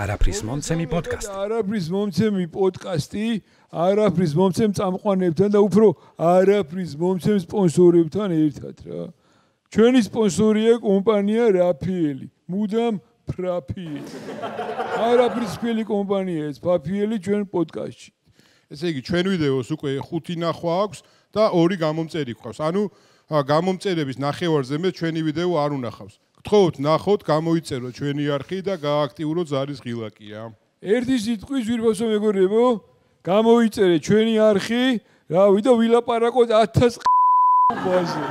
არაფრის მომცემი პოდკასტი. არაფრის მომცემი პოდკასტი, არაფრის მომცემ წამყვანებთან და უფრო არაფრის მომცემ სპონსორებთან ერთად რა. ჩვენი სპონსორია კომპანია რაფიელი, მუდამ ფრაფიელი. არაფრისფერი კომპანია ეს ფაფიელი ჩვენ პოდკასტში. ესე იგი ჩვენ ვიდეოს უკვე 5 ნახვა აქვს და 2 გამომწერი გვყავს. ანუ გამომწერების ნახევარზე მე ჩვენი ვიდეო არ უნახავს. გთხოვთ ნახოთ, გამოიწეროთ ჩვენი არხი და გააქტიუროთ ზარის ღილაკი რა. ერთი სიტყვის ვირფასო მეგობრებო, გამოიწერე ჩვენი არხი, რავი და ვილაპარაკოთ 1000 ბაზე.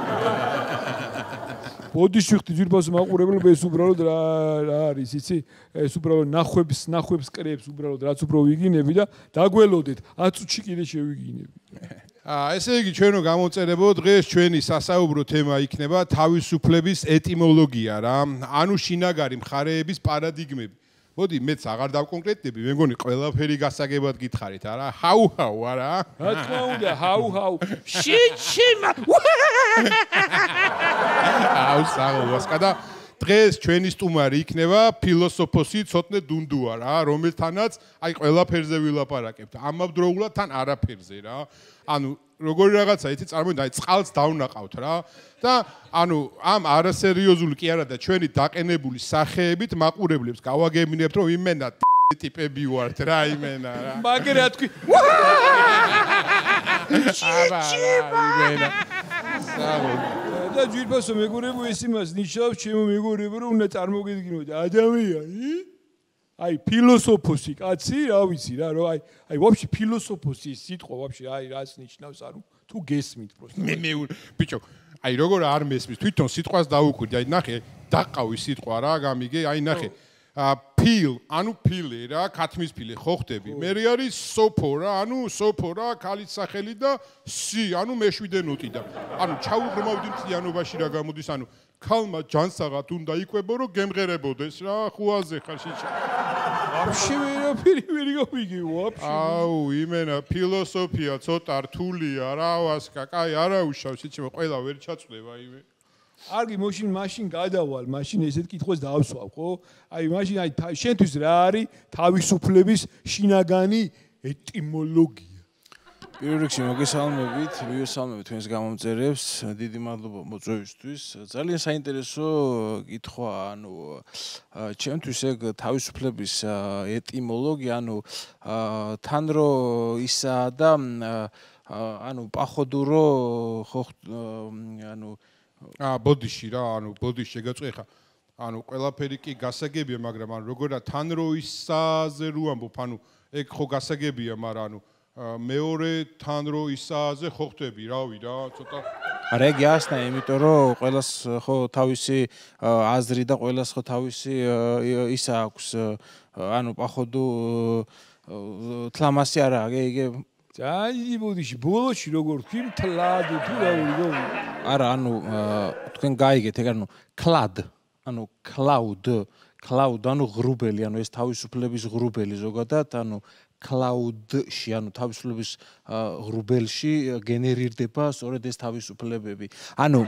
ბოდიში ვირფასო მაყურებლები ეს უბრალოდ რა არის, იცი? ეს უბრალოდ ნახვებს კრებს უბრალოდ რაც უფრო ვიგინები და დაგველოდეთ 10 წუთში კიდე შევიგინები. ესე იგი ჩვენო გამოწერებო დღეს ჩვენი სასაუბრო თემა იქნება თავისუფლების ეტიმოლოგია რა. ანუ შინაგარი მხარეების პარადიგმები. მოდი მეც აღარ დავკონკრეტდები, მე მგონი ყველაფერი გასაგებად გითხარით არა? ჰაუ არა? რა თქმა უნდა, ჰაუ. შიჩიმა. აუ საღოლასკა და დღეს ჩვენი სტუმარი იქნება ფილოსოფოსი ცოტნე დუნდუა რა, რომელთანაც აი ყველაფერზე ვილაპარაკებთ. ამავდროულად თან არაფერზე რა. ანუ როგორი რაღაცა იცი წარმოიდგინე აი წყალს დავნაყავთ რა და ანუ ამ არასერიოზული კი არა და ჩვენი დაყენებული სახეებით მაყურებლებს გავაგებინებთ რომ იმენა ტიპები ვართ რა იმენა რა მაგრა თქვი და ჯვირფასო მეგობრებო ეს იმას ნიშნავს ჩემო მეგობრებო რომ უნდა წარმოგიდგინოთ ადამიანი აი ფილოსოფოსი კაცი რა ვიცი რა რომ აი ვაფშე ფილოსოფოსი სიტყვა ვაფშე აი რას ნიშნავს ანუ თუ გესმით პროსტა მე ბიჭო აი როგორ არ მესმის თვითონ სიტყვას დაუკვირდი აი ნახე დაყავი სიტყვა რა გამიგე აი ნახე ფილ ანუ ფილე რა ქათმის ფილე ხო ხდები მე არის სოფო რა ანუ სოფო რა ქალის სახელი და სი ანუ მეშვიდე ნოტი და ანუ ჩაუღრმავდი მთლიანობაში რა გამოდის ანუ ქალმა ჯანსაღად უნდა იკვებო რომ გემღერებოდეს რა ხუაზე ხარ შიჩა ვაფშე ვერაფერი გავიგე ვაფშე აუ იმენა ფილოსოფია ცოტა რთულია რა ვასკა კაი არა უშავს შიჩა ყველა ვერ ჩაწვდება იმე არგი მაშინ გადავალ მაშინ ესეთ კითხვას დავსვავ ხო აი მაშინ აი შენთვის რა არის თავისუფლების შინაგანი ეტიმოლოგია პირველ რიგში მოგესალმებით, მივესალმებით თქვენს გამომწერებს, დიდი მადლობა მოწვევისთვის. ძალიან საინტერესო კითხვა, ანუ ჩემთვის ეგ თავისუფლების ეტიმოლოგია, ანუ თან რო ისა და ანუ პახოდურო ხო ანუ ბოდიში რა, ანუ ბოდიში შეგაწყვი ხა. ანუ ყველაფერი კი გასაგებია, მაგრამ ანუ როგორა თან რო ისაზე რო ამბობ, ანუ ეგ ხო გასაგებია, მაგრამ ანუ მეორე თან რო ისაზე ხო ხტები რავი რა ცოტა არა ეგ ясно იმიტომ რომ ყველას ხო თავისი აზრი და ყველას ხო თავისი ისა აქვს ანუ походу თლამასი არა იგე ძალიან ბოდიში ბოლოში როგორ თქვი თლად თუ რა არა ანუ თქვენ გაიგეთ ეგ ანუ კლად ანუ cloud ანუ ღრუბელი ანუ ეს თავისუფლების ღრუბელი ზოგადად ანუ cloud-ში, ანუ თავისუფლების ღრუბელში გენერირდება სწორედ ეს თავისუფლებები. ანუ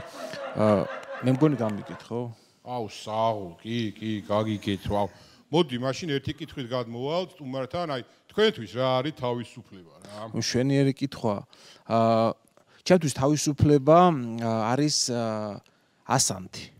მე მგონი გამიგეთ, ხო? აუ, საღო, კი, გაგიგეთ, ვაუ. მოდი, მაშინ ერთი კითხვით გადმოვალთ სტუმართან, აი, თქვენთვის რა არის თავისუფლება რა? მშვენიერი კითხვა. ჩემთვის თავისუფლება არის ასანთი.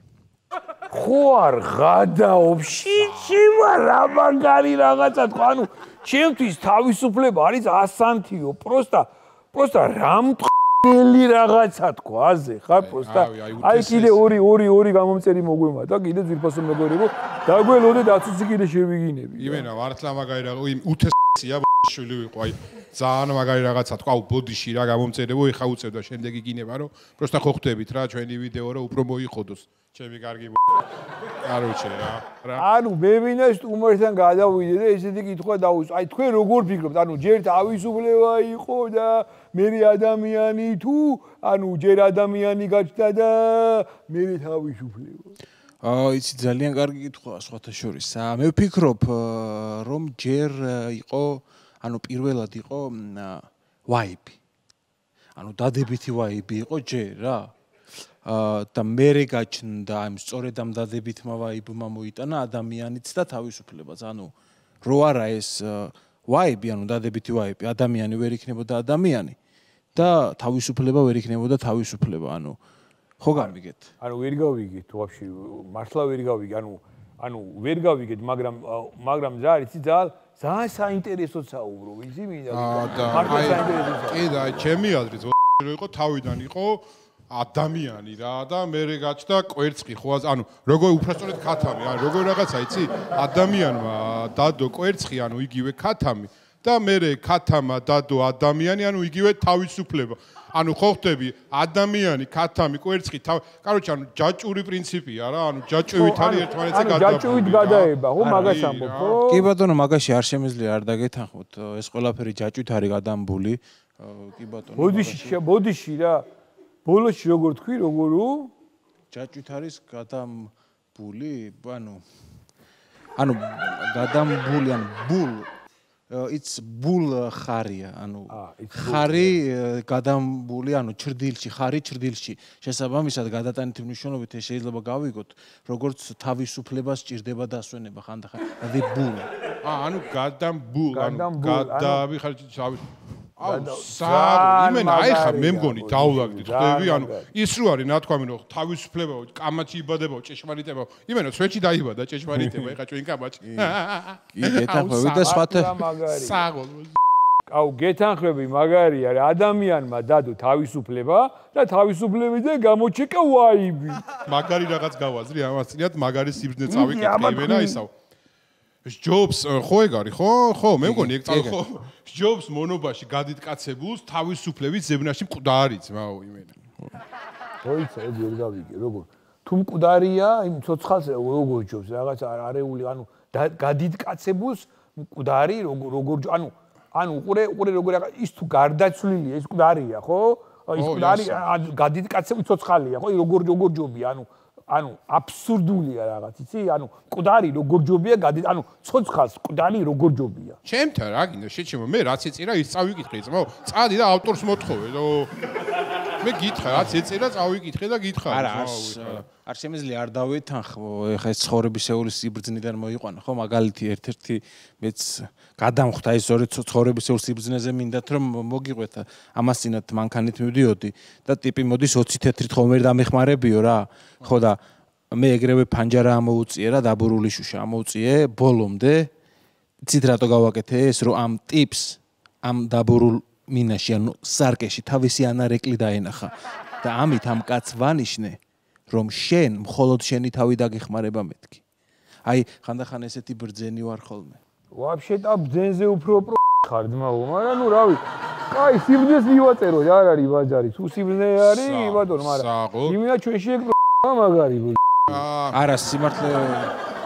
ხო არ გადაობ შიჩიმა რა მაგარი რაღაცა თქვა ანუ ჩემთვის თავისუფლება არის ასანთიო პროსტა რამტყელი რაღაცა თქვა აზე ხარ პროსტა აი კიდე ორი გამომწერი მოგვემა და კიდე ძირფასო მეგობრებო დაგველოდე 10 წუთი კიდე შევიგინები იმენა მართლა მაგარი რა უთესია შვილი ვიყო აი ძალიან მაგარი რაღაცა თქვა ბოდიში რა გამომწერებო ეხა უწევდა შემდეგ იგინება რომ პროსტა ხო ხტებით რა ჩვენი ვიდეო რა უფრო მოიხოდოს ჩემი კარგი არ უჩე რა ანუ მე ვინა სტუმართან გადავიდე და ესეთი კითხვა დავუსვა აი თქვენ როგორ ფიქრობთ ანუ ჯერ თავისუფლება იყო და მე ადამიანი თუ ანუ ჯერ ადამიანი გაჩნდა და მე თავისუფლება იცი ძალიან კარგი კითხვაა სხვათა შორის მე ვფიქრობ რომ ჯერ იყო ანუ პირველად იყო ვაიბი ანუ დადებითი ვაიბი იყო ჯერ რა და მერე გაჩნდა ამ სწორედ ამ დადებითმა ვაიბმა მოიტანა ადამიანიც და თავისუფლებაც ანუ რო არა ეს ვაიბი, ანუ დადებითი ვაიბი, ადამიანი ვერ იქნებოდა ადამიანი და თავისუფლება ვერ იქნებოდა თავისუფლება, ანუ ხო გამიგეთ? ანუ ვერ გავიგეთ, ვაფშე, მართლა ვერ გავიგე, ანუ ვერ გავიგეთ, მაგრამ ძალიან საინტერესოა საუბრო, იცი მინდა. მართლა საინტერესოა. კი და ჩემი აზრით რო იყო თავიდან იყო ადამიანი რა და მერე გაჩნდა კვერცხი ხო ანუ როგორ უბრალოდ ქათამი ანუ როგორ რაღაცა იცი ადამიანმა დადო კვერცხი ანუ იგივე ქათამი და მერე ქათამა დადო ადამიანი ანუ იგივე თავისუფლება ანუ ხო ხდები ადამიანი ქათამი კვერცხი კაროჩე ანუ ჯაჭვური პრინციპია რა ანუ ჯაჭვით არის ერთმანეთზე გადაბული ჯაჭვით გადაება ხო მაგას ამბობ ხო კი ბატონო მაგაში არ შემიძლია არ დაგეთანხმოთ ეს ყველაფერი ჯაჭვით არის გადამბული კი ბატონო ბოდიში რა ბოლოში როგორ თქვი როგორო ჯაჭვით არის გადამბული ანუ გადამბული ანუ ბულ it's bull ხარია ანუ ხარი გადამბული ანუ ჩრდილში ხარი ჩრდილში შესაბამისად გადატანითი მნიშვნელობით შეიძლება გავიგოთ როგორც თავისუფლებას სჭირდება დასვენება ხანდახან the bull ანუ გადამბულ ანუ გადავიხარ აუ საღ იმენა აი ხა მე მგონი დავლაგდით ხდები ანუ ის რო არის ნათქვამი რომ თავისუფლება კამაჩი იბადება ჭეშმარიტება იმენა სვეტში დაიბადა ჭეშმარიტება ეხა ჩვენ კამაჩი კი გეთანხმები და სხვათა საღო აუ გეთანხმები მაგარია რა ადამიანმა დადო თავისუფლება და თავისუფლებიდან გამოჩეკა ვაიბი მაგარი რაღაც გავაზრი ამას წინათ მაგარი სიბრძნე წავიკეთე იმენა ისავ ჯობს ხო ეგ არის ხო მე მგონი ეგ წავ ხო ჯობს მონობაში გადიდკაცებულს თავისუფლების ზებნაში მკვდარი ძმაო იმენა ხო იცი ეგ ვერ გავიგე როგორ თუ მკვდარია იმ ცოცხალს როგორ ჯობს რაღაც არეული ანუ გადიდკაცებულს მკვდარი როგორ ანუ უყურე როგორ ის თუ გარდაცვლილია ის მკვდარია ხო ის მკვდარი გადიდკაცებული ცოცხალია ხო როგორ ჯობია ანუ აბსურდულია რაღაც იცი ანუ მკვდარი როგორ ჯობია ანუ ცოცხალს მკვდარი როგორ ჯობია ჩემთან რა გინდა შეჩემო მე რაც ეწერა ის წავიკითხე ძმაო წადი და ავტორს მოთხოვე მე გითხრა რაც ეწერა წავიკითხე და გითხრა არა არ შემიძლია არ დავეთანხმო ეხა ეს ცხოვრებისეული სიბრძნიდან მოიყვანა ხო მაგალითი ერთ-ერთი მეც გადამხვდა ის ზორე ცხოვრებისეულ სიბრძნეზე მინდათ რომ მოგიყვეთ ამასინათ მანქანით მივდიოდი და ტიპი მოდის 20 თეთრით ხომ ვერ დამეხმარებიო რა ხო და მე ეგრევე ფანჯარა ამოუწიე რა დაბურული შუშა ამოუწიე ბოლომდე ცით რატო გავაკეთე ეს რომ ამ ტიპს ამ დაბურულ მინაში ანუ სარკეში თავისი ანარეკლი დაენახა და ამით ამ კაცს ვანიშნე რომ შენ მხოლოდ შენი თავი დაგეხმარება მეთქი აი ხანდახან ესეთი ბრძენი ვარ ხოლმე ვაფშეტა ბრძენზე უფრო ხარ ძმაო მაგრამ ნუ რავი კაი სიბრძნეს მივაწერო არ არის ბაჯარი თუ სიბრძნე არის ბატონო მაგრამ იმენა ჩვენში ეგ მაგარი არა სიმართლე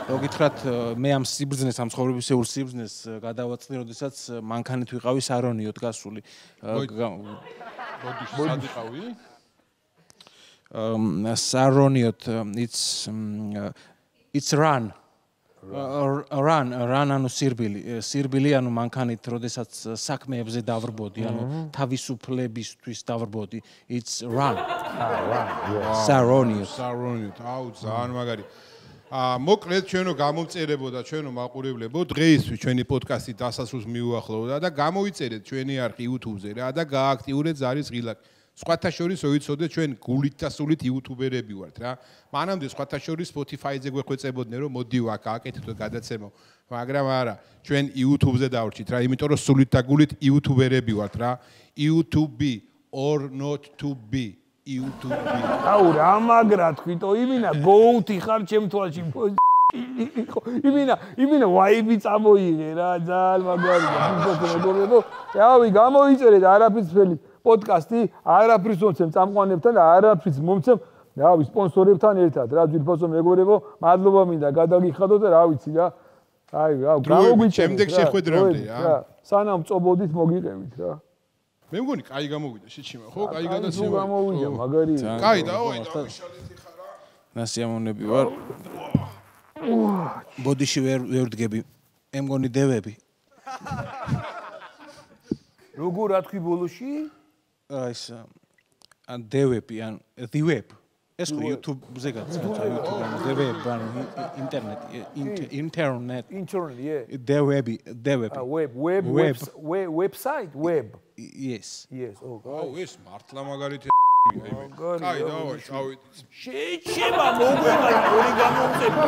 რო გითხრათ მე ამ სიბრძნეს ამ ცხოვრებისეულ სიბრძნეს გადავაწყდი როდესაც მანქანით ვიყავი სარონიოდ გასული ბოდიში სად იყავი სარონიოდ it's run ანუ სირბილი ანუ მანქანით როდესაც საქმეებზე დავრბოდი ანუ თავისუფლებისთვის დავრბოდი it's run სარონიოდ აუ ძალიან მაგარი მოკლედ ჩვენო გამომწერებოდა ჩვენო მაყურებლებო დღეისთვის ჩვენი პოდკასტი დასასრულს მიუახლოვდა და გამოიწერეთ ჩვენი არხი YouTube-ზე რა და გააქტიურეთ ზარის ღილაკი სხვათა შორის ვიცოდეთ ჩვენ გულით და სულით იუთუბერები ვართ რა მანამდე სხვათა შორის Spotify-ზე გვეხვეწებოდნენ რომ მოდი ვაკ აკეთეთ გადაცემო მაგრამ არა ჩვენ YouTube-ზე დავრჩით რა იმიტომ რომ სულით და გულით იუთუბერები ვართ რა YouTube or not to be YouTube. აუ რა მაგრა თქვიტო იმინა გოუთი ხარ ჩემ თვალში იმინა ვაიბი წამოიღე რა ძალიან მაგრია მეგობრებო რავი გამოიწერეთ არაფრისფერი პოდკასტი არაფრის მომცემ წამყვანებთან და არაფრის მომცემ რავი სპონსორებთან ერთად რა ძვირფასო მეგობრებო მადლობა მინდა გადაგიხადოთ და რა ვიცი რა აი რა გამოგვიჩერეთ შემდეგ შეხვედრამდე რა სანამ წობოდით მოგიყევით რა მე მგონი კაი გამოვიდა შეჩიმა ხო კაი გადაცემა გამოვიდა მაგარია კაი და ოი დავიშალეთი ხარა ნასიამოვნები ვარ ბოდიში ვერ ვდგები მე მგონი დევები როგორ რა თქვი ბოლოში აი ეს ან დევები ან დივებ ეს ხო YouTube-ზე გაცნობთ, YouTube-ზე, web, ანუ internet. Internet, yeah. The web. Website, web. Yes. Yes, oh god. აუ ეს მართლა მაგარითი God. კაი, დავაი, წავიდით. შეიჩება მოგვეღარა ორი გამოწება.